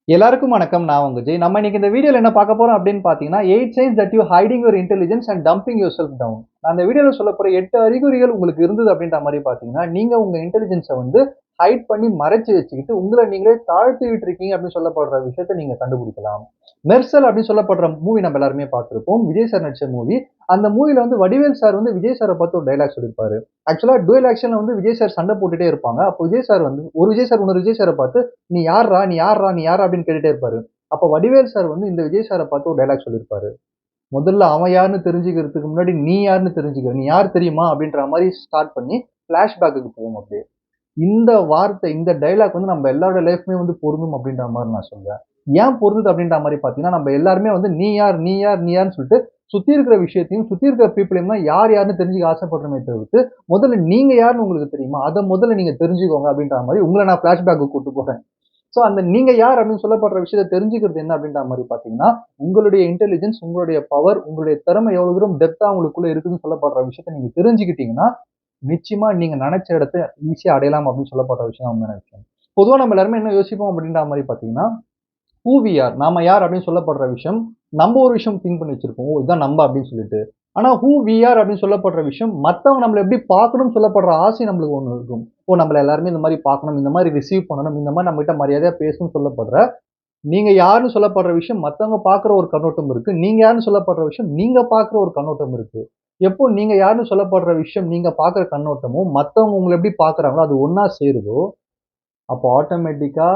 எல்லாருக்கும் வணக்கம். நான் உங்க ஜெய். நம்ம இன்னைக்கு இந்த வீடியோல என்ன பார்க்க போறோம் அப்படின்னு பார்த்தீங்கன்னா, 8 signs that you hiding your intelligence and dumbing yourself down. நான் அந்த வீடியோல சொல்லப்போற 8 அறிகுறிகள் உங்களுக்கு இருந்தது அப்படின்ற மாரி பார்த்தீங்கன்னா, நீங்க உங்க இன்டெலிஜென்ஸ வந்து ஹைட் பண்ணி மறைச்சு வச்சுக்கிட்டு, உங்கள நீங்களே தாழ்த்திட்டு இருக்கீங்க அப்படின்னு சொல்லப்படுற விஷயத்த நீங்க கண்டுபிடிக்கலாம். மெர்சல் அப்படின்னு சொல்லப்படுற மூவி நம்ம எல்லாருமே பார்த்திருப்போம். விஜய் சார் நடிச்ச மூவி. அந்த மூவில வந்து வடிவேல் சார் வந்து விஜய் சார பார்த்து ஒரு டயலாக் சொல்லியிருப்பாரு. ஆக்சுவலா டூயல் ஆக்ஷன்ல வந்து விஜய் சார் சண்டை போட்டுட்டே இருப்பாங்க. அப்போ விஜய் சார் வந்து ஒரு விஜய் சார் இன்னொரு விஜய் சார பார்த்து, "நீ யார்றா? நீ யார்றா? நீ யார்றா?" அப்படின்னு கேட்டுட்டே இருப்பாரு. அப்ப வடிவேல் சார் வந்து இந்த விஜய் சார பார்த்து ஒரு டயலாக் சொல்லியிருப்பாரு. "முதல்ல அவன் யாருன்னு தெரிஞ்சுக்கிறதுக்கு முன்னாடி நீ யாருன்னு தெரிஞ்சுக்க. நீ யார் தெரியுமா?" அப்படின்ற மாரி ஸ்டார்ட் பண்ணி ஃபிளாஷ்பேக்குக்கு போகும் அப்படியே. இந்த வார்த்தை, இந்த டயலாக் வந்து நம்ம எல்லாரோட லைஃப்லயும் வந்து பொருந்தும் அப்படின்ற மாரி நான் சொல்வேன். ஏன் பொருந்துது அப்படின்ற மாரி பார்த்தீங்கன்னா, நம்ம எல்லாருமே வந்து நீ யார்? நீ யார்? நீ யார்ன்னு சொல்லிட்டு சுத்தி இருக்கிற விஷயத்தையும், சுத்தி இருக்கிற பீப்பிளையும் தான் யார் யாருன்னு தெரிஞ்சுக்க ஆசைப்படுறோமே தவிர்த்து, முதல்ல நீங்க யாருன்னு உங்களுக்கு தெரியுமா? அத முதல்ல நீங்க தெரிஞ்சுக்கோங்க அப்படின்ற மாரி உங்கள நான் ஃபிளாஷ்பேக்குக்கு கூட்டு போறேன். சோ அந்த நீங்க யார் அப்படின்னு சொல்லப்படுற விஷயத்த தெரிஞ்சுக்கிறது என்ன அப்படின்ற மாரி பார்த்தீங்கன்னா, உங்களுடைய இன்டெலிஜென்ஸ், உங்களுடைய பவர், உங்களுடைய திறமை எவ்வளவு தூரம் டெப்த்தா உங்களுக்குள்ள இருக்குதுன்னு சொல்லப்படுற விஷயத்த நீங்க தெரிஞ்சுக்கிட்டீங்கன்னா, நிச்சயமா நீங்க நெனைச்ச இடத்த ஈஸியா அடையலாம் அப்படின்னு சொல்லப்படுற விஷயம் உண்மையான விஷயம். பொதுவா நம்ம எல்லாருமே என்ன யோசிப்போம் அப்படின்ற மாரி பார்த்தீங்கன்னா, ஹூ வி ஆர் நாம யார் அப்படின்னு சொல்லப்படுற விஷயம், நம்ம ஒரு விஷயம் திங்க் பண்ணி வச்சிருப்போம். ஓ! இதான் நம்ப அப்படின்னு சொல்லிட்டு. ஆனா ஹூ வி ஆர் அப்படின்னு சொல்லப்படுற விஷயம், மத்தவங்க நம்மள எப்படி பார்க்கணும்னு சொல்லப்படுற ஆசை நம்மளுக்கு ஒண்ணு இருக்கும். ஓ! நம்மள எல்லாருமே இந்த மாரி பார்க்கணும், இந்த மாரி ரிசீவ் பண்ணணும், இந்த மாரி நம்மகிட்ட மரியாதையா பேசணும்னு சொல்லப்படுற, நீங்க யாருன்னு சொல்லப்படுற விஷயம் மத்தவங்க பார்க்குற ஒரு கண்ணோட்டம் இருக்கு. நீங்க யாருன்னு சொல்லப்படுற விஷயம், நீங்க பார்க்குற ஒரு கண்ணோட்டம் இருக்கு. எப்போ நீங்க யாருன்னு சொல்லப்படுற விஷயம், நீங்க பார்க்குற கண்ணோட்டமும், மத்தவங்க உங்கள எப்படி பார்க்குறாங்களோ, அது ஒண்ணா சேருதோ, அப்போ ஆட்டோமேட்டிக்கா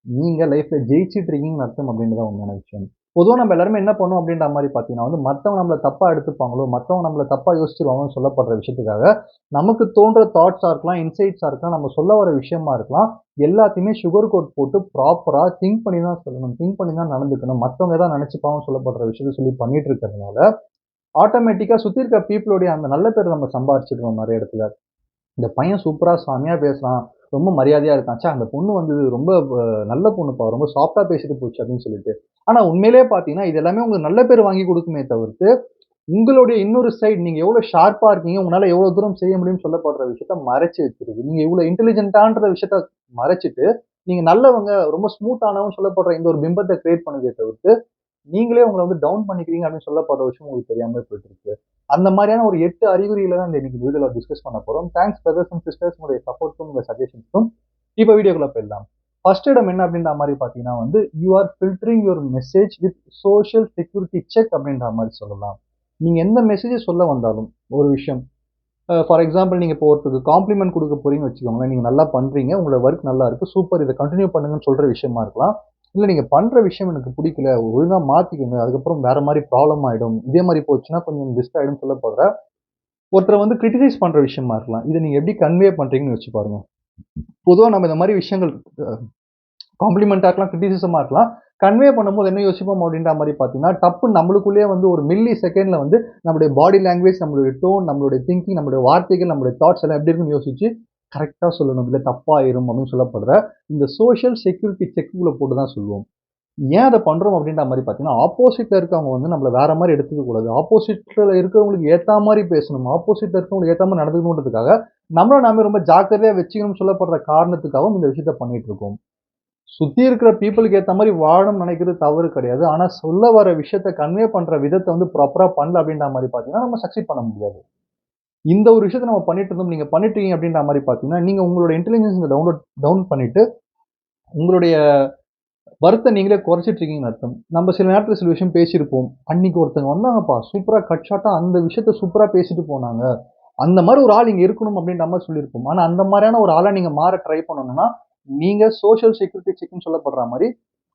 நீங்க லைஃப்ல ஜெயிச்சிட்டு இருக்கீங்கன்னு அர்த்தம் அப்படின்றது தான் உண்மையான விஷயம். பொதுவா நம்ம எல்லாருமே என்ன பண்ணுவோம் அப்படின்ற மாரி பார்த்தீங்கன்னா வந்து, மத்தவங்க நம்மள தப்பா எடுத்துப்பாங்களோ, மத்தவங்க நம்மள தப்பா யோசிச்சுருவாங்கன்னு சொல்லப்படுற விஷயத்துக்காக, நமக்கு தோன்ற தாட்ஸா இருக்கலாம், இன்சைட்ஸா இருக்கலாம், நம்ம சொல்ல வர விஷயமா இருக்கலாம், எல்லாத்தையுமே சுகர் கோட் போட்டு ப்ராப்பரா திங்க் பண்ணி தான் சொல்லணும். திங்க் பண்ணி தான் நடந்துக்கணும். மத்தவங்க எதாவது நெனச்சுப்பாங்கன்னு சொல்லப்படுற விஷயத்த சொல்லி பண்ணிட்டு இருக்கிறதுனால, ஆட்டோமேட்டிக்கா சுத்தி இருக்க பீப்பிளுடைய அந்த நல்ல பேர நம்ம சம்பாரிச்சுடுறோம் நெறைய இடத்துல. இந்த பையன் சூப்பரா செமையா பேசுறான். ரொம்ப மரியாதையா இருக்கான். ச்சே! அந்த பொண்ணு வந்து ரொம்ப நல்ல பொண்ணுப்பா. ரொம்ப சாஃப்ட்டா பேசிட்டு போச்சு அப்படின்னு சொல்லிட்டு. ஆனா உண்மையிலேயே பார்த்தீங்கன்னா, இது எல்லாமே உங்களுக்கு நல்ல பேர் வாங்கி குடுக்குமே தவிர்த்து, உங்களுடைய இன்னொரு சைடு நீங்க எவ்வளோ ஷார்ப்பா இருக்கீங்க, உங்களால எவ்வளோ தூரம் செய்ய முடியும்னு சொல்லப்படுற விஷயத்த மறைச்சு வச்சிருது. நீங்க இவ்வளோ இன்டெலிஜென்ட்டான்ற விஷயத்த மறைச்சுட்டு, நீங்க நல்லவங்க, ரொம்ப ஸ்மூத்தானவங்கன்னு சொல்லப்படுற இந்த ஒரு பிம்பத்த கிரியேட் பண்ணுதே தவிர்த்து, நீங்களே உங்கள வந்து டவுன் பண்ணிக்கிறீங்க அப்படின்னு சொல்லப்படுற விஷயம் உங்களுக்கு தெரியாமலே போயிட்டு இருக்கு. அந்த மாரியான ஒரு 8 அறிகுறிகள தான் இன்னைக்கு இந்த வீடியோல டிஸ்கஸ் பண்ண போறோம். தேங்க்ஸ் பிரதர்ஸ் அண்ட் சிஸ்டர்ஸ் உங்களுடைய சப்போர்ட்டும், உங்க சஜஷன்ஸ்க்கும். இப்ப வீடியோக்குள்ள போயிடலாம். ஃபர்ஸ்ட் இடம் என்ன அப்படின்ற மாரி பார்த்தீங்கன்னா வந்து, you R filtering your message with social security check அப்படின்ற மாரி சொல்லலாம். நீங்க எந்த மெசேஜ சொல்ல வந்தாலும், ஒரு விஷயம் ஃபார் எக்ஸாம்பிள் நீங்க இப்போ ஒருத்தருக்கு காம்ப்ளிமெண்ட் குடுக்க போறீங்கன்னு வச்சுக்கோங்களேன். நீங்க நல்லா பண்றீங்க. உங்களோட வொர்க் நல்லா இருக்கு. சூப்பர் இத கன்டின்யூ பண்ணுங்கன்னு சொல்ற விஷயமா இருக்கலாம். இல்ல நீங்க பண்ற விஷயம் எனக்கு புடிக்கல. ஒழுங்கா மாத்திக்கங்க. அதுக்கப்புறம் வேற மாரி ப்ராப்ளம் ஆயிடும். இதே மாரி போச்சுன்னா கொஞ்சம் பெஸ்ட் ஆயிடும்னு சொல்லப்படுற ஒருத்தர வந்து கிரிட்டிசைஸ் பண்ற விஷயமா இருக்கலாம். இத நீங்க எப்படி கன்வே பண்றீங்கன்னு யோசிச்சு பாருங்க. பொதுவா நம்ம இந்த மாரி விஷயங்கள் அ காம்ப்ளிமென்ட்டா இருக்கலாம், கிரிட்டிசிசமா இருக்கலாம். கன்வே பண்ணும்போது என்ன யோசிப்போம் அப்படின்ற மாரி பார்த்தீங்கன்னா, டப்புன்னு நம்மளுக்குள்ளேயே வந்து ஒரு மில்லி செகண்ட்ல வந்து நம்முடைய பாடி லாங்குவேஜ், நம்மளுடைய டோன், நம்மளுடைய திங்கிங், நம்முடைய வார்த்தைகள், நம்முடைய தாட்ஸ் எல்லாம் எப்படி இருக்குன்னு யோசிச்சு, கரெக்ட்டா சொல்லணும். இல்ல தப்பாயிரும் அப்படின்னு சொல்லப்படுற இந்த சோசியல் செக்யூரிட்டி செக்குக்குள்ள போட்டு தான் சொல்லுவோம். ஏன் அத பண்றோம் அப்படின்ற மாரி பார்த்தீங்கன்னா, ஆப்போசிட்ல இருக்கவங்க வந்து நம்மள வேற மாரி எடுத்துக்க கூடாது. ஆப்போசிட்ல இருக்கிறவங்களுக்கு ஏத்தா மாரி பேசணும். ஆப்போசிட்ல இருக்கிறவங்களுக்கு ஏத்தா மாரி நடந்துக்கணுன்றதுக்காக, நம்மள நாமே ரொம்ப ஜாக்கிரதையா வச்சுக்கணும்னு சொல்லப்படுற காரணத்துக்காகவும் இந்த விஷயத்த பண்ணிட்டு இருக்கோம். சுத்தி இருக்கிற பீப்பிளுக்கு ஏத்த மாரி வாழணும்னு நினைக்கிறது தவறு கிடையாது. ஆனா சொல்ல வர விஷயத்த கன்வே பண்ற விதத்த வந்து ப்ராப்பரா பண்ணல அப்படின்ற மாரி பார்த்தீங்கன்னா, நம்ம சக்சீட் பண்ண முடியாது. இந்த ஒரு விஷயத்த நம்ம பண்ணிட்டு இருந்தோம். நீங்க பண்ணிட்டீங்க அப்படின்ற மாரி பார்த்தீங்கன்னா, நீங்க உங்களோட இன்டெலிஜென்ஸ டவுன் பண்ணிட்டு, உங்களுடைய வொர்த்த நீங்களே குறைச்சிட்டு இருக்கீங்கன்னு அர்த்தம். நம்ம சில நேரத்துல சில விஷயம் பேசியிருப்போம். அன்னைக்கு ஒருத்தங்க வந்தாங்கப்பா, சூப்பரா கட் ஷாட்டா அந்த விஷயத்த சூப்பரா பேசிட்டு போனாங்க. அந்த மாரி ஒரு ஆள் இங்க இருக்கணும் அப்படின்ற மாரி சொல்லியிருப்போம். ஆனா அந்த மாரியான ஒரு ஆளா நீங்க மாற ட்ரை பண்ணணும்னா, நீங்க சோசியல் செக்யூரிட்டி செக்ன்னு சொல்லப்படுற மாரி,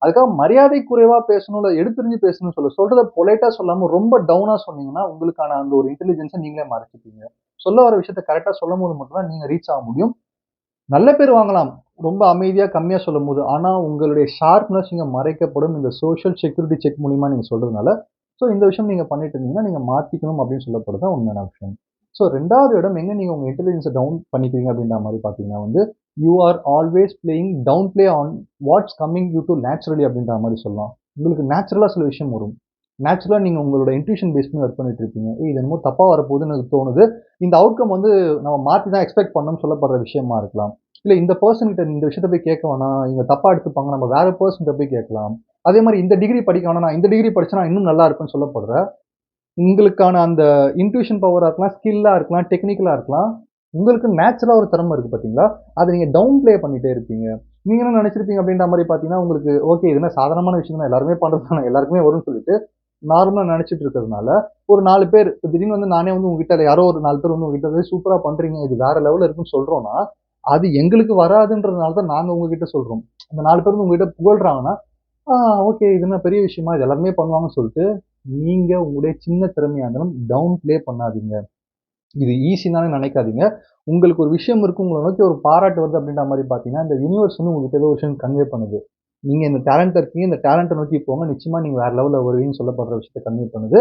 அதுக்காக மரியாதை குறைவா பேசணும், இல்ல எடுத்தெறிஞ்சு பேசணும்னு சொல்றத பொலைட்டா சொல்லாம ரொம்ப டவுனா சொன்னீங்கன்னா, உங்களுக்கான அந்த ஒரு இன்டெலிஜென்ஸ நீங்களே மறைச்சுப்பீங்க. சொல்ல வர விஷயத்த கரெக்ட்டா சொல்லும்போது மட்டும் தான் நீங்க ரீச் ஆக முடியும். நல்ல பேர் வாங்கலாம். ரொம்ப அமைதியா, கம்மியா சொல்லும்போது. ஆனா, உங்களுடைய ஷார்ப்னஸ் இங்க மறைக்கப்படும் இந்த சோசியல் செக்யூரிட்டி செக் மூலியமா நீங்க சொல்றதுனால, ஸோ இந்த விஷயம் நீங்க பண்ணிட்டு இருந்தீங்கன்னா, நீங்க மாத்திக்கணும் அப்படின்னு சொல்லப்படுறது தான் உண்மையான விஷயம். ஸோ 2வது இடம் எங்க நீங்க உங்க இன்டெலிஜென்ஸ டவுன் பண்ணிக்கிறீங்க அப்படின்ற மாரி பார்த்தீங்கன்னா வந்து, you are always playing down play on what's coming you to naturally அப்படின்ற மாரி சொல்லலாம். உங்களுக்கு நேச்சுரலா சில விஷயம் வரும். நேச்சுரலா நீங்க உங்களோட இன்ட்யூஷன் பேஸ் பண்ணி ஒர்க் பண்ணிட்டு இருப்பீங்க. ஏய் இது என்னமோ தப்பா வரப்போகுதுன்னு எனக்கு தோணுது. இந்த அவுட்கம் வந்து நம்ம மாத்தி தான் எக்ஸ்பெக்ட் பண்ணணும்னு சொல்லப்படுற விஷயமா இருக்கலாம். இல்ல இந்த பர்சன் கிட்ட இந்த விஷயத்த போய் கேட்க வேணாம். இவங்க தப்பா எடுத்துப்பாங்க. நம்ம வேற பர்சன் கிட்ட போய் கேட்கலாம். அதே மாரி இந்த டிகிரி படிக்க வேணாம். நான் இந்த டிகிரி படிச்சா நான் இன்னும் நல்லா இருப்பேன்னு சொல்லப்படுற உங்களுக்கான அந்த இன்ட்யூஷன் பவரா இருக்கலாம், ஸ்கில்லா இருக்கலாம், டெக்னிக்கலா இருக்கலாம். உங்களுக்கு நேச்சுரலா ஒரு திறமை இருக்கு பார்த்தீங்களா? அத நீங்க டவுன் ப்ளே பண்ணிட்டே இருப்பீங்க. நீங்க என்ன நெனச்சிருப்பீங்க அப்டின்ற மாரி பார்த்தீங்கன்னா, உங்களுக்கு ஓகே இது என்ன சாதாரணமான விஷயம் தானே எல்லாருமே பண்றது தானே எல்லாருக்குமே வரும்னு சொல்லிட்டு, நார்மலா நெனச்சிட்டு இருக்கிறதுனால, ஒரு 4 பேர் இப்ப திடீர்னு வந்து நானே வந்து உங்ககிட்ட யாரோ ஒரு 4 பேர் வந்து உங்ககிட்ட வந்து சூப்பரா பண்றீங்க. இது வேற லெவல்ல இருக்குன்னு சொல்றோம்னா, அது எங்களுக்கு வராதுன்றதுனால தான் நாங்க உங்ககிட்ட சொல்றோம். அந்த 4 பேர் வந்து உங்ககிட்ட புகழ்றாங்கன்னா, ஆ ஓகே. இது என்ன பெரிய விஷயமா? இது எல்லாருமே பண்ணுவாங்கன்னு சொல்ட்டு, நீங்க உங்களுடைய சின்ன திறமையா இருந்தாலும் டவுன் ப்ளே பண்ணாதீங்க. இது ஈஸின்னு தானே நெனைக்காதீங்க. உங்களுக்கு ஒரு விஷயம் இருக்கு. உங்கள நோக்கி ஒரு பாராட்டு வருது அப்டின்ற மாரி பார்த்தீங்கன்னா, இந்த யூனிவர்ஸ் வந்து உங்ககிட்ட ஏதோ ஒரு விஷயம் கன்வே பண்ணுது. நீங்க இந்த டேலண்ட்டா இருக்கீங்க. இந்த டேலண்ட்ட நோக்கி போங்க. நிச்சயமா நீங்க வேற லெவல்ல வருவீங்கன்னு சொல்லப்படுற விஷயத்த கன்வே பண்ணுது.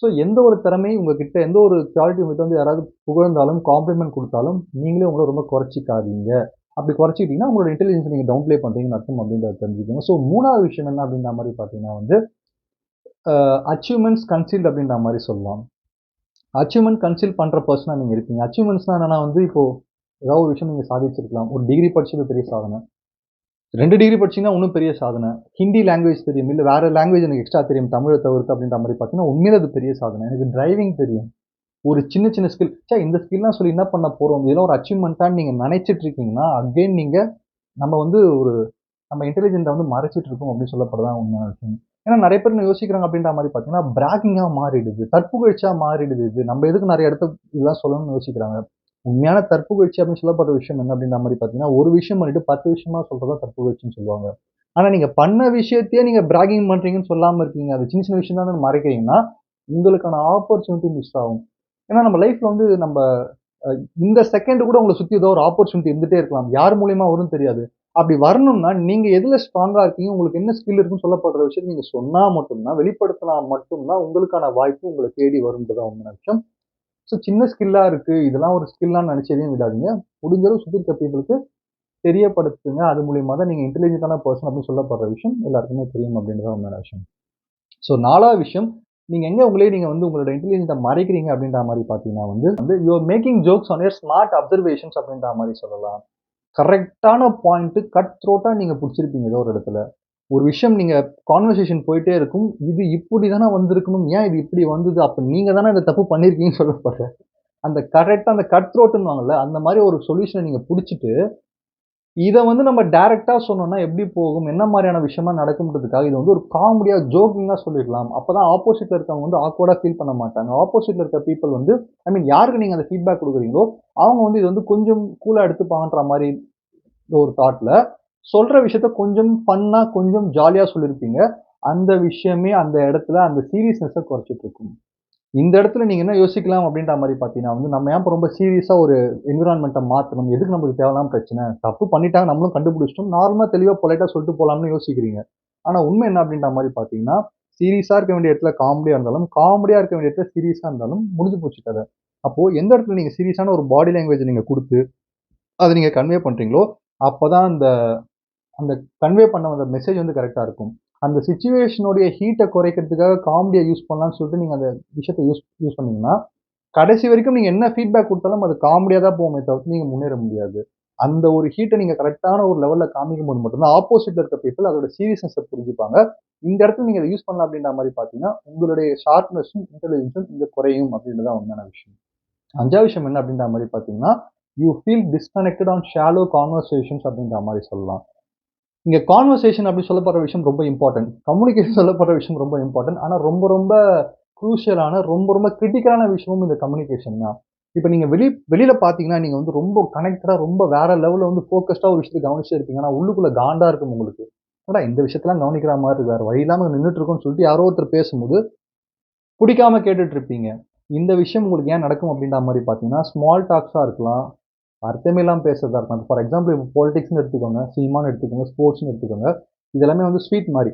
ஸோ எந்த ஒரு திறமையும் உங்ககிட்ட எந்த ஒரு குவாலிட்டி உங்ககிட்ட வந்து யாராவது புகழ்ந்தாலும், காம்ப்ளிமெண்ட் குடுத்தாலும், நீங்களே உங்கள ரொம்ப குறைச்சுக்காதீங்க. அப்படி குறைச்சுக்கிட்டீங்கன்னா, உங்களோட இன்டெலிஜென்ஸ நீங்க டவுன் ப்ளே பண்றீங்கன்னு அர்த்தம் அப்டின்றத தெரிஞ்சுக்கோங்க. ஸோ 3வது விஷயம் என்ன அப்டின்ற மாரி பார்த்தீங்கன்னா வந்து அச்சீவ்மென்ட்ஸ் கன்சீல்ட் அப்படின்ற மாரி சொல்லலாம். அச்சீவ்மென்ட் கன்சீல் பண்ற பெர்சனா நீங்க இருக்கீங்க. அச்சீவ்மென்ட்ஸ்னா என்னன்னா வந்து இப்போ ஏதாவது ஒரு விஷயம் நீங்க சாதிச்சிருக்கலாம். ஒரு டிகிரி படிச்சது பெரிய சாதனை. 2 டிகிரி படிச்சீங்கன்னா இன்னும் பெரிய சாதனை. ஹிந்தி லாங்குவேஜ் தெரியும். இல்ல வேற லாங்குவேஜ் எனக்கு எக்ஸ்ட்ரா தெரியும். தமிழ தவிர்த்து அப்படின்ற மாரி பார்த்தீங்கன்னா, உண்மையிலே அது பெரிய சாதனை. எனக்கு டிரைவிங் தெரியும். ஒரு சின்ன சின்ன ஸ்கில். இந்த ஸ்கில்லாம் சொல்லி என்ன பண்ண போறோம்? இதெல்லாம் ஒரு அச்சீவ்மென்ட்டான்னு நீங்க நெனைச்சிட்டு இருக்கீங்கன்னா, அகைன் நீங்க நம்ம வந்து நம்ம இன்டெலிஜென்ட்ட வந்து மறைச்சிட்டு இருக்கோம் அப்படின்னு சொல்லப்படுறதான் உண்மையான விஷயம். ஏன்னா நெறைய பேர் என்ன யோசிக்கிறாங்க அப்படின்ற மாரி பார்த்தீங்கன்னா, பிராகிங்கா மாறிடுது. தற்புகழ்ச்சியா மாறிடுது இது. நம்ம எதுக்கு நெறைய இடத்த இதெல்லாம் சொல்லணும்னு யோசிக்கிறாங்க. உண்மையான தற்புகழ்ச்சி அப்படின்னு சொல்லப்படுற விஷயம் என்ன அப்படின்ற மாரி பார்த்தீங்கன்னா, ஒரு விஷயம் பண்ணிட்டு 10 விஷயமா சொல்றது தான் தற்புகழ்ச்சின்னு சொல்லுவாங்க. ஆனா நீங்க பண்ண விஷயத்தையே நீங்க பிராகிங் பண்றீங்கன்னு சொல்லாம இருக்கீங்க. அது சின்ன சின்ன விஷயம் தானு மறைக்கிறீங்கன்னா, உங்களுக்கான ஆப்பர்ச்சுனிட்டி மிஸ் ஆகும். ஏன்னா நம்ம லைஃப்ல வந்து நம்ப அ இந்த செகண்ட் கூட உங்கள சுத்தி ஏதோ ஒரு ஆப்பர்ச்சுனிட்டி இருந்துட்டே இருக்கலாம். யார் மூலியமா வரும்னு தெரியாது. அப்படி வரணும்னா, நீங்க எதுல ஸ்ட்ராங்கா இருக்கீங்க, உங்களுக்கு என்ன ஸ்கில் இருக்குன்னு சொல்லப்படுற விஷயத்த நீங்க சொன்னா மட்டும் தான், வெளிப்படுத்தினா மட்டும் தான் உங்களுக்கான வாய்ப்பு உங்கள தேடி வரும்ன்றது தான் உண்மையான விஷயம். ஸோ சின்ன ஸ்கில்லா இருக்கு. இதெல்லாம் ஒரு ஸ்கில்லான்னு நெனச்சு எதையும் விடாதீங்க. முடிஞ்ச அளவு சுத்தி இருக்க பீப்பிளுக்கு தெரியப்படுத்துங்க. அது மூலியமா தான் நீங்க இன்டெலிஜென்ட்டான பெர்சன் அப்படின்னு சொல்லப்படுற விஷயம் எல்லாருக்குமே தெரியும் அப்படின்றது தான் உண்மையான விஷயம். ஸோ 4வது விஷயம், நீங்க எங்க உங்களயே நீங்க வந்து உங்களோட இன்டெலிஜென்ட்ட மறைக்கிறீங்க அப்படின்ற மாரி பார்த்தீங்கன்னா வந்து you are making jokes on your smart observations அப்படின்ற மாரி சொல்லலாம். கரெக்ட்டான பாயிண்ட் கட் த்ரோட்டா நீங்க புடிச்சிருப்பீங்க ஏதோ ஒரு இடத்துல. ஒரு விஷயம் நீங்க கான்வர்சேஷன் போயிட்டே இருக்கும். இது இப்படி தானே வந்திருக்கணும். ஏன் இது இப்படி வந்தது? அப்ப நீங்க தானே இந்த தப்பு பண்ணியிருக்கீங்கன்னு சொல்லப்படுற. அந்த கரெக்ட்டா அந்த கட் த்ரோட்டுன்னுவாங்கல்ல, அந்த மாரி ஒரு சொல்யூஷன நீங்க புடிச்சுட்டு, இத வந்து நம்ம டைரக்ட்டா சொன்னோம்னா எப்படி போகும்? என்ன மாரியான விஷயமா நடக்கும்ன்றதுக்காக இத வந்து ஒரு காமெடியா, ஜோக்கிங்கா சொல்லிடலாம். அப்பதான் ஆப்போசிட்ல இருக்கவங்க வந்து ஆக்வர்டா ஃபீல் பண்ண மாட்டாங்க. ஆப்போசிட்ல இருக்க பீப்பிள் வந்து யாருக்கு நீங்க அந்த ஃபீட்பேக் குடுக்குறீங்களோ, அவங்க வந்து இது வந்து கொஞ்சம் கூலா எடுத்துப்பாங்கன்ற மாரி ஒரு தாட்ல சொல்ற விஷயத்த கொஞ்சம் ஃபன்னா, கொஞ்சம் ஜாலியா சொல்லியிருப்பீங்க. அந்த விஷயமே அந்த இடத்துல அந்த சீரியஸ்னஸ குறைச்சிட்டு இருக்கும். இந்த இடத்துல நீங்க என்ன யோசிக்கலாம் அப்படின்ற மாரி பார்த்தீங்கன்னா வந்து, நம்ம ஏன் இப்ப ரொம்ப சீரியஸா ஒரு என்விரான்மென்ட்ட மாத்தணும்? எதுக்கு நமக்கு தேவையில்லாம பிரச்சனை? தப்பு பண்ணிட்டாங்க நம்மளும் கண்டுபிடிச்சுட்டோம். நார்மலா தெளிவா பொலைட்டா சொல்லிட்டு போலாம்னு யோசிக்கிறீங்க. ஆனா உண்மை என்ன அப்படின்ற மாரி பார்த்தீங்கன்னா, சீரியஸா இருக்க வேண்டிய இடத்துல காமெடியா இருந்தாலும், காமெடியா இருக்க வேண்டிய இடத்துல சீரியஸா இருந்தாலும் முடிஞ்சு போச்சு கத. அப்போ எந்த இடத்துல நீங்க சீரியஸான ஒரு பாடி லாங்குவேஜ் நீங்க குடுத்து, அத நீங்க கன்வே பண்றீங்களோ, அப்பதான் அந்த அந்த கன்வே பண்ண வந்த மெசேஜ் வந்து கரெக்ட்டா இருக்கும். அந்த சிச்சுவேஷனுடைய ஹீட்ட குறைக்கிறதுக்காக காமெடிய யூஸ் பண்ணலான்னு சொல்லிட்டு நீங்க அந்த விஷயத்த யூஸ் யூஸ் பண்ணீங்கன்னா, கடைசி வரைக்கும் நீங்க என்ன ஃபீட்பேக் குடுத்தாலும் அது காமெடியா தான் போகுமே தவிர்த்து நீங்க முன்னேற முடியாது. அந்த ஒரு ஹீட்ட நீங்க கரெக்ட்டான ஒரு லெவல்ல காமிக்கும்போது மட்டும் தான் ஆப்போசிட்ல இருக்க பீப்பிள் அதோட சீரியஸ்னஸ புரிஞ்சுப்பாங்க. இந்த இடத்துல நீங்க அத யூஸ் பண்ணல அப்படின்ற மாரி பார்த்தீங்கன்னா, உங்களுடைய ஷார்ப்னஸும், இன்டெலிஜென்ஸும் இங்க குறையும் அப்படின்றது தான் உண்மையான விஷயம். 5வது விஷயம் என்ன அப்படின்ற மாரி பார்த்தீங்கன்னா, you feel disconnected on shallow conversations அப்படின்ற மாரி சொல்லலாம். இங்க கான்வர்சேஷன் அப்படி சொல்லப்படுற விஷயம் ரொம்ப இம்பார்ட்டன்ட். கம்யூனிகேஷன் சொல்லப்படுற விஷயம் ரொம்ப இம்பார்ட்டன்ட். ஆனா ரொம்ப ரொம்ப குரூஷியலான, ரொம்ப ரொம்ப கிரிட்டிக்கலான விஷயமும் இந்த கம்யூனிகேஷன் தான். இப்ப நீங்க வெளியில பார்த்தீங்கன்னா, நீங்க வந்து ரொம்ப கனெக்டடா ரொம்ப வேற லெவல்ல வந்து ஃபோகஸ்டா ஒரு விஷயத்த கவனிச்சுட்டே இருப்பீங்க. ஆனா உள்ளுக்குள்ள காண்டா இருக்கும் உங்களுக்கு. என்னடா இந்த விஷயத்தலாம் கவனிக்கிற மாரி இருக்கு. வேற வழி இல்லாம நின்னுட்டு இருக்கோம்ன்னு சொல்லிட்டு யாரோ ஒருத்தர் பேசும்போது, புடிக்காம கேட்டுட்டு இருப்பீங்க. இந்த விஷயம் உங்களுக்கு ஏன் நடக்கும் அப்படின்ற மாரி பார்த்தீங்கன்னா, ஸ்மால் டாக்ஸா இருக்கலாம். அர்த்தமே இல்லாம பேசுறதா இருக்கலாம். ஃபார் எக்ஸாம்பிள் இப்ப பாலிடிக்ஸ்ன்னு எடுத்துக்கோங்க, சினிமான்னு எடுத்துக்கோங்க, ஸ்போர்ட்ஸ்ன்னு எடுத்துக்கோங்க. இது எல்லாமே வந்து ஸ்வீட் மாரி.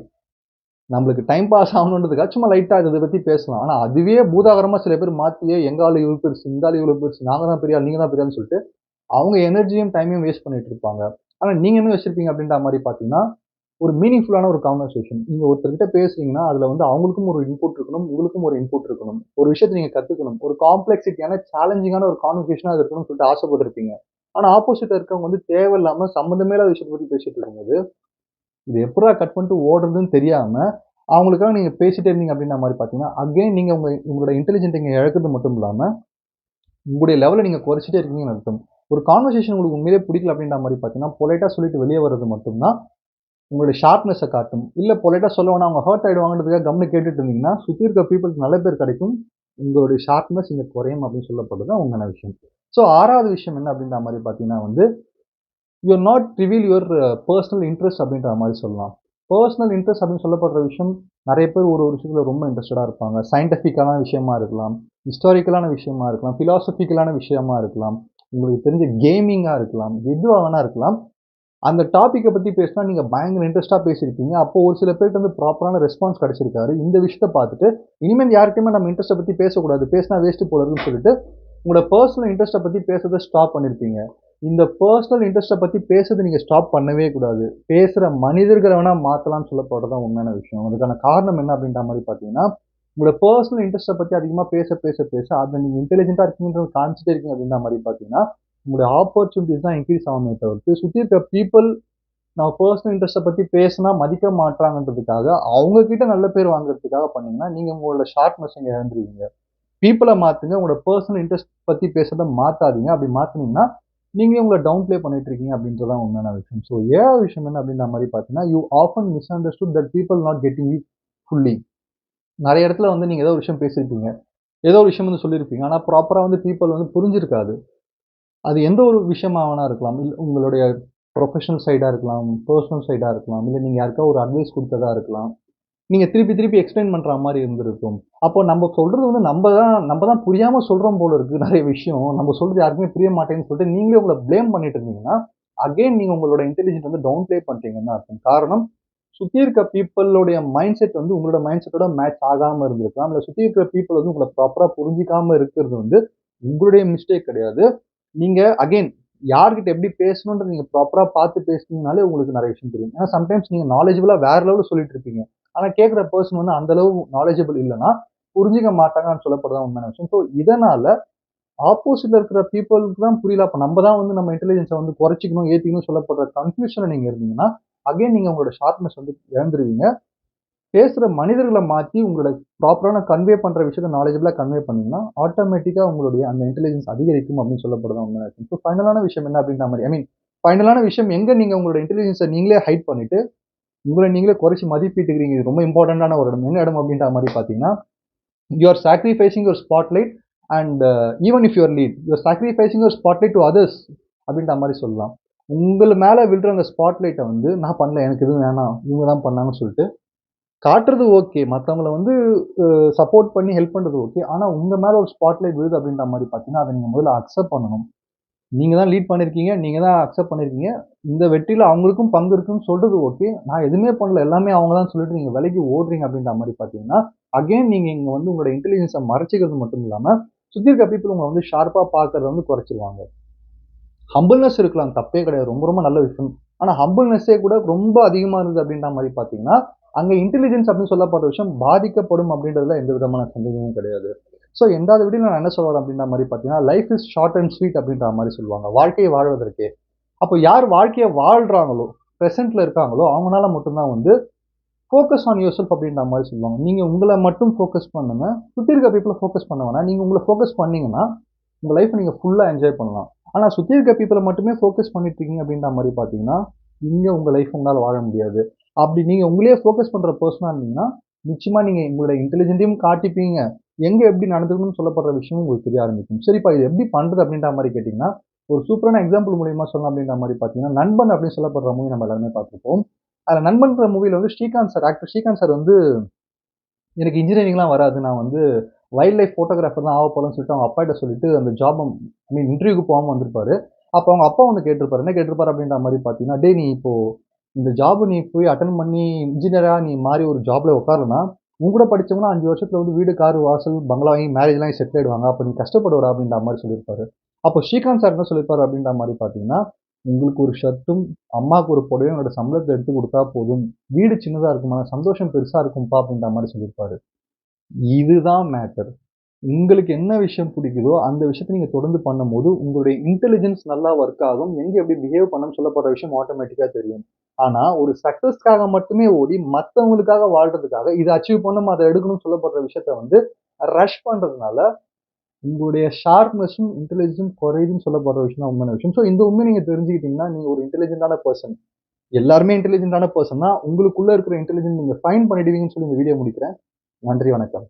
நம்மளுக்கு டைம் பாஸ் ஆகணுன்றதுக்காக சும்மா லைட்டா இத பத்தி பேசலாம். ஆனா அதுவே பூதாகரமா சில பேர் மாத்தி, எங்க ஆளு இவ்ளோ பெருசு, இந்த ஆளு இவ்ளோ பெருசு, நாங்க தான் பெரிய ஆள், நீங்க தான் பெரிய ஆள்ன்னு சொல்லிட்டு, அவங்க எனர்ஜியும், டைமையும் வேஸ்ட் பண்ணிட்டு இருப்பாங்க. ஆனா நீங்க என்ன யோசிச்சிருப்பீங்க அப்படின்ற மாரி பார்த்தீங்கன்னா, ஒரு மீனிங்ஃபுல்லான ஒரு கான்வர்சேஷன். நீங்க ஒருத்தர்கிட்ட பேசுறீங்கன்னா, அதுல வந்து அவங்களுக்கும் ஒரு இன்புட் இருக்கணும், உங்களுக்கும் ஒரு இன்புட் இருக்கணும். ஒரு விஷயத்த நீங்க கத்துக்கணும். ஒரு காம்ப்ளெக்ஸிட்டியான, சேலஞ்சிங்கான ஒரு கான்வர்சேஷனா அது இருக்கணும்னு சொல்லிட்டு ஆசைப்பட்டுருப்பீங்க. ஆனா ஆப்போசிட்ல இருக்கவங்க வந்து தேவையில்லாம சம்மந்தமே இல்லாத விஷயத்த பத்தி பேசிட்டு இருக்கும்போது, இது எப்புட்றா கட் பண்ணிட்டு ஓடுறதுன்னு தெரியாம, அவங்களுக்காக நீங்க பேசிட்டே இருந்தீங்க அப்படின்ற மாரி பார்த்தீங்கன்னா, அகைன் நீங்க உங்களோட இன்டெலிஜென்ட்ட இங்க இழக்கிறது மட்டும் இல்லாம, உங்களுடைய லெவல நீங்க குறைச்சிட்டே இருக்கீங்கன்னு அர்த்தம். ஒரு கான்வர்சேஷன் உங்களுக்கு உண்மையிலேயே பிடிக்கல அப்படின்ற மாரி பார்த்தீங்கன்னா, பொலைட்டா சொல்லிட்டு வெளிய வர்றது மட்டும் தான் உங்களுடைய ஷார்ப்னஸ காட்டும். இல்ல பொலைட்டா சொல்ல வேணாம், அவங்க ஹர்ட் ஆயிடுவாங்கன்றதுக்காக கம்முனு கேட்டுட்டு இருந்தீங்கன்னா, சுத்தி இருக்க பீப்பிள்க்கு நல்ல பேர் கிடைக்கும். உங்களுடைய ஷார்ப்னஸ் இங்க குறையும் அப்படின்னு சொல்லப்படுறது தான் உண்மையான விஷயம். ஸோ 6வது விஷயம் என்ன அப்படின்ற மாரி பார்த்தீங்கன்னா வந்து, you R not reveal your personal interest அப்படின்ற மாரி சொல்லலாம். பெர்சனல் இன்ட்ரெஸ்ட் அப்படின்னு சொல்லப்படுற விஷயம், நெறைய பேர் ஒரு ஒரு விஷயத்துல ரொம்ப இன்ட்ரஸ்டடா இருப்பாங்க. சயன்டிஃபிக்கான விஷயமா இருக்கலாம், ஹிஸ்டாரிக்கலான விஷயமா இருக்கலாம், பிலாசபிக்கலான விஷயமா இருக்கலாம், உங்களுக்கு தெரிஞ்ச கேமிங்கா இருக்கலாம், எதுவா வேணா இருக்கலாம். அந்த டாபிக்க பத்தி பேசினா நீங்க பயங்கர இன்ட்ரெஸ்ட்டா பேசியிருப்பீங்க. அப்போ ஒரு சில பேர்ட்ட வந்து ப்ராப்பரான ரெஸ்பான்ஸ் கிடைச்சிருக்காரு. இந்த விஷயத்த பார்த்துட்டு, இனிமேல் யார்ட்டயுமே நம்ம இன்ட்ரெஸ்ட்ட பத்தி பேசக்கூடாது. பேசினா வேஸ்ட் போல இருக்குன்னு சொல்லிட்டு, உங்களோட பெர்சனல் இன்ட்ரெஸ்ட்ட பத்தி பேசுறத ஸ்டாப் பண்ணியிருப்பீங்க. இந்த பெர்சனல் இன்ட்ரெஸ்ட்ட பத்தி பேசுறத நீங்க ஸ்டாப் பண்ணவே கூடாது. பேசுற மனிதர்கள வேணா மாத்தலாம்னு சொல்லப்படுறது தான் உண்மையான விஷயம். அதுக்கான காரணம் என்ன அப்படின்ற மாரி பார்த்தீங்கன்னா, உங்களோட பெர்சனல் இன்ட்ரெஸ்ட்ட பத்தி அதிகமா பேச, அத நீங்க இன்டெலிஜென்ட்டா இருக்கீங்கன்றத காமிச்சுட்டே இருக்கீங்க அப்படின்ற மாரி பார்த்தீங்கன்னா, உங்களுடைய ஆப்பர்ச்சுனிட்டீஸ் தான் இன்கிரீஸ் ஆகுமே தவிர்த்து, சுத்தி இருக்க பீப்பிள் நம்ம பெர்சனல் இன்ட்ரெஸ்ட்ட பத்தி பேசினா மதிக்க மாட்றாங்கன்றதுக்காக, அவங்க கிட்ட நல்ல பேர் வாங்குறதுக்காக பண்ணீங்கன்னா, நீங்க உங்களோட ஷார்ப்னஸ் இங்க இழந்துருவீங்க. பீப்பிள மாத்துங்க. உங்களோட பெர்சனல் இன்ட்ரெஸ்ட் பத்தி பேசுறத மாத்தாதீங்க. அப்படி மாத்துனீங்கன்னா, நீங்களே உங்கள டவுன் ப்ளே பண்ணிட்டு இருக்கீங்க அப்படின்றது தான் உண்மையான விஷயம். ஸோ 7வது விஷயம் என்ன அப்படின்ற மாரி பார்த்தீங்கன்னா, you often misunderstood that people not getting it fully. நெறைய இடத்துல வந்து நீங்க ஏதோ ஒரு விஷயம் பேசியிருப்பீங்க. ஏதோ ஒரு விஷயம் வந்து சொல்லியிருப்பீங்க. ஆனா ப்ராப்பரா வந்து பீப்பிள் வந்து புரிஞ்சிருக்காது. அது எந்த ஒரு விஷயமா வேணா இருக்கலாம். உங்களுடைய ப்ரொஃபஷனல் சைடா இருக்கலாம், பெர்சனல் சைடா இருக்கலாம். இல்ல நீங்க யாருக்கா ஒரு அட்வைஸ் குடுத்ததா இருக்கலாம். நீங்க திருப்பி திருப்பி எக்ஸ்ப்ளைன் பண்ற மாரி இருந்திருக்கும். அப்போ நம்ப சொல்றது வந்து நம்ப தான் புரியாம சொல்றோம் போல இருக்கு நெறைய விஷயம். நம்ப சொல்றது யாருக்குமே புரிய மாட்டேங்குதுன்னு சொல்லிட்டு நீங்களே உங்கள ப்ளேம் பண்ணிட்டு இருந்தீங்கன்னா, அகைன் நீங்க உங்களோட இன்டெலிஜென்ட் வந்து டவுன் ப்ளே பண்றீங்கன்னு தான் அர்த்தம். காரணம், சுத்தி இருக்க பீப்பிளோடைய மைண்ட் செட் வந்து உங்களோட மைண்ட் செட்டோட மேட்ச் ஆகாம இருந்திருக்கலாம். இல்ல சுத்தி இருக்கிற பீப்பிள் வந்து உங்கள ப்ராப்பரா புரிஞ்சுக்காம இருக்கிறது வந்து உங்களுடைய மிஸ்டேக் கிடையாது. நீங்க அகைன் யார்கிட்ட எப்படி பேசணும்ன்றத நீங்க ப்ராப்பரா பார்த்து பேசுனீங்கனாலே உங்களுக்கு நெறைய விஷயம் தெரியும். ஏன்னா சம்டைம்ஸ் நீங்க நாலேட்ஜபிளா வேற லெவல்ல சொல்லிட்டு இருப்பீங்க. ஆனா கேட்கிற பெர்சன் வந்து அந்த அளவு நாலேட்ஜபிள் இல்லன்னா, புரிஞ்சுக்க மாட்டாங்கன்னு சொல்லப்படுறது உண்மையான விஷயம். ஸோ இதனால ஆப்போசிட்ல இருக்கிற பீப்பிள்க்கு தான் புரியல. அப்ப நம்ம தான் வந்து நம்ம இன்டெலிஜென்ஸ வந்து குறைச்சுக்கணும், ஏத்திக்கணும்னு சொல்லப்படுற கன்ஃப்யூஷன்ல நீங்க இருந்தீங்கன்னா, அகைன் நீங்க உங்களோட ஷார்ப்னஸ் வந்து இழந்துருவீங்க. பேசுற மனிதர்கள மாத்தி உங்களோட ப்ராப்பரான கன்வே பண்ற விஷயத்த நாலேட்ஜபிளா கன்வே பண்ணீங்கன்னா, ஆட்டோமேட்டிக்கா உங்களுடைய அந்த இன்டெலிஜென்ஸ் அதிகரிக்கும் அப்படின்னு சொல்லப்படுறது உண்மையான விஷயம். ஸோ ஃபைனலான விஷயம் என்ன அப்படின்ற மாரி ஃபைனலான விஷயம் எங்க நீங்க உங்களோட இன்டெலிஜென்ஸ நீங்களே ஹைட் பண்ணிட்டு, உங்கள நீங்களே குறைச்சு மதிப்பிட்டுக்கிறீங்க. இது ரொம்ப இம்பார்ட்டன்ட்டான ஒரு இடம். என்ன இடம் அப்படின்ற மாரி பார்த்தீங்கன்னா, you are sacrificing your spotlight and even if you are lead, you are sacrificing your spotlight to others அப்படின்ற மாரி சொல்லலாம். உங்கள மேல விழுற அந்த ஸ்பாட்லைட்ட வந்து நான் பண்ணல. எனக்கு எதுவும் வேணாம். இவங்க தான் பண்ணாங்கன்னு சொல்லிட்டு காட்டுறது ஓகே. மத்தவங்கள வந்து சப்போர்ட் பண்ணி ஹெல்ப் பண்றது ஓகே. ஆனா உங்க மேல ஒரு ஸ்பாட்லைட் விழுது அப்படின்ற மாரி பார்த்தீங்கன்னா, அத நீங்க முதல்ல அக்செப்ட் பண்ணணும். நீங்க தான் லீட் பண்ணியிருக்கீங்க. நீங்க தான் அக்செப்ட் பண்ணியிருக்கீங்க. இந்த வெற்றில அவங்களுக்கும் பங்கு இருக்குன்னு சொல்றது ஓகே. நான் எதுவுமே பண்ணல. எல்லாமே அவங்க தான் சொல்லிட்டு நீங்க விலகி ஓடுறீங்க அப்படின்ற மாரி பார்த்தீங்கன்னா, அகைன் நீங்க இங்க வந்து உங்களோட இன்டெலிஜென்ஸ மறைச்சுக்கிறது மட்டும் இல்லாம, சுத்தி இருக்க பீப்பிள் உங்கள வந்து ஷார்ப்பா பார்க்கறத வந்து குறைச்சுருவாங்க. ஹம்பிள்னஸ் இருக்கலாம். தப்பே கிடையாது. ரொம்ப ரொம்ப நல்ல விஷயம். ஆனா ஹம்பிள்னஸ்ஸே கூட ரொம்ப அதிகமா இருந்தது அப்படின்ற மாரி பார்த்தீங்கன்னா, அங்க இன்டெலிஜென்ஸ் அப்படின்னு சொல்லப்படுற விஷயம் பாதிக்கப்படும் அப்படின்றதுல எந்த விதமான சந்தேகமும் கிடையாது. ஸோ 8வது வீடியோல நான் என்ன சொல்ல வரேன் அப்படின்ற மாரி பார்த்தீங்கன்னா, life is short and sweet அப்படின்ற மாரி சொல்லுவாங்க. வாழ்க்கையை வாழ்வதற்கே. அப்போ யார் வாழ்க்கைய வாழ்றாங்களோ, பிரசன்ட்ல இருக்காங்களோ, அவங்கனால மட்டும் தான் வந்து ஃபோக்கஸ் ஆன் யுவர் செல்ஃப் அப்படின்ற மாரி சொல்லுவாங்க. நீங்க உங்கள மட்டும் ஃபோக்கஸ் பண்ணுங்க. சுத்தி இருக்க பீப்பிள ஃபோக்கஸ் பண்ண வேணாம். நீங்க உங்கள ஃபோக்கஸ் பண்ணீங்கன்னா, உங்க லைஃப்ப நீங்க ஃபுல்லா என்ஜாய் பண்ணலாம். ஆனா சுத்தி இருக்க பீப்பிள மட்டுமே ஃபோக்கஸ் பண்ணிட்டு இருக்கீங்க அப்படின்ற மாரி பார்த்தீங்கன்னா, இங்க உங்க லைஃப் உங்களால வாழ முடியாது. அப்படி நீங்க உங்களையே ஃபோக்கஸ் பண்ற பெர்சனா இருந்தீங்கன்னா, நிச்சயமா நீங்க உங்களுடைய இன்டெலிஜென்ட்டையும் காட்டிப்பீங்க. எங்க எப்படி நடந்துக்கணும்னு சொல்லப்படுற விஷயமும் உங்களுக்கு தெரிய ஆரம்பிக்கும். சரிப்பா இது எப்படி பண்றது அப்படின்ற மாரி கேட்டீங்கன்னா, ஒரு சூப்பரான எக்ஸாம்பிள் மூலியமா சொல்லலாம் அப்படின்ற மாரி பார்த்தீங்கன்னா, நண்பன் அப்படின்னு சொல்லப்படுற மூவி நம்ம எல்லாருமே பார்த்திருப்போம். அதுல நண்பன்ற மூவில வந்து ஆக்டர் ஸ்ரீகாந்த் சார் வந்து எனக்கு இன்ஜினியரிங்லாம் வராது. நான் வந்து வைல்ட் லைஃப் ஃபோட்டோகிராஃபர் தான் ஆகப்போறேன்னு சொல்லிட்டு அவங்க அப்பாட்ட சொல்லிட்டு அந்த ஜாப் இன்டர்வியூக்கு போகாம வந்திருப்பாரு. அப்ப அவங்க அப்பா வந்து கேட்டிருப்பாரு. என்ன கேட்டிருப்பாரு அப்படின்ற மாரி பார்த்தீங்கன்னா, "டேய் நீ இப்போ இந்த ஜாப் நீ போய் அட்டெண்ட் பண்ணி இன்ஜினியரா நீ மாறி ஒரு ஜாப்ல உட்காரலன்னா, உன் கூட படிச்சவங்கலாம் 5 வருஷத்துல வந்து வீடு, கார், வாசல், பங்களா வாங்கி மேரேஜ்லாம் ஆகி செட்டில் ஆயிடுவாங்க. அப்ப நீ கஷ்டப்படுவடா" அப்படின்ற மாரி சொல்லியிருப்பாரு. அப்போ ஸ்ரீகாந்த் சார் என்ன சொல்லியிருப்பாரு அப்படின்ற மாரி பார்த்தீங்கன்னா, "உங்களுக்கு ஒரு ஷர்ட்டும், அம்மாவுக்கு ஒரு புடவையும் என்னோட சம்பளத்த எடுத்து குடுத்தா போதும். வீடு சின்னதா இருக்கும். ஆனா சந்தோஷம் பெருசா இருக்கும்பா" அப்படின்ற மாரி சொல்லியிருப்பாரு. இதுதான் மேட்டர். உங்களுக்கு என்ன விஷயம் பிடிக்குதோ, அந்த விஷயத்த நீங்க தொடர்ந்து பண்ணும்போது, உங்களுடைய இன்டெலிஜென்ஸ் நல்லா ஒர்க் ஆகும். எங்க எப்படி பிஹேவ் பண்ணணும்னு சொல்லப்படுற விஷயம் ஆட்டோமேட்டிக்கா தெரியும். ஆனா, ஒரு சக்சஸ்க்காக மட்டுமே ஓடி, மத்தவங்களுக்காக வாழ்றதுக்காக, இத அச்சீவ் பண்ணணும், அத எடுக்கணும்னு சொல்லப்படுற விஷயத்த வந்து ரஷ் பண்றதுனால, உங்களுடைய ஷார்ப்னஸும், இன்டெலிஜென்ஸும் குறையுதுன்னு சொல்லப்படுற விஷயம் தான் உண்மையான விஷயம். ஸோ, இந்த உண்மைய நீங்க தெரிஞ்சுக்கிட்டீங்கன்னா, நீங்க ஒரு இன்டெலிஜென்ட்டான பெர்சன். எல்லாருமே இன்டெலிஜென்ட்டான பெர்சன் தான். உங்களுக்குள்ள இருக்கிற இன்டெலிஜென்ஸ் நீங்க ஃபைண்ட் பண்ணிடுவீங்கன்னு சொல்லி இந்த வீடியோ முடிக்கிறேன். நன்றி, வணக்கம்.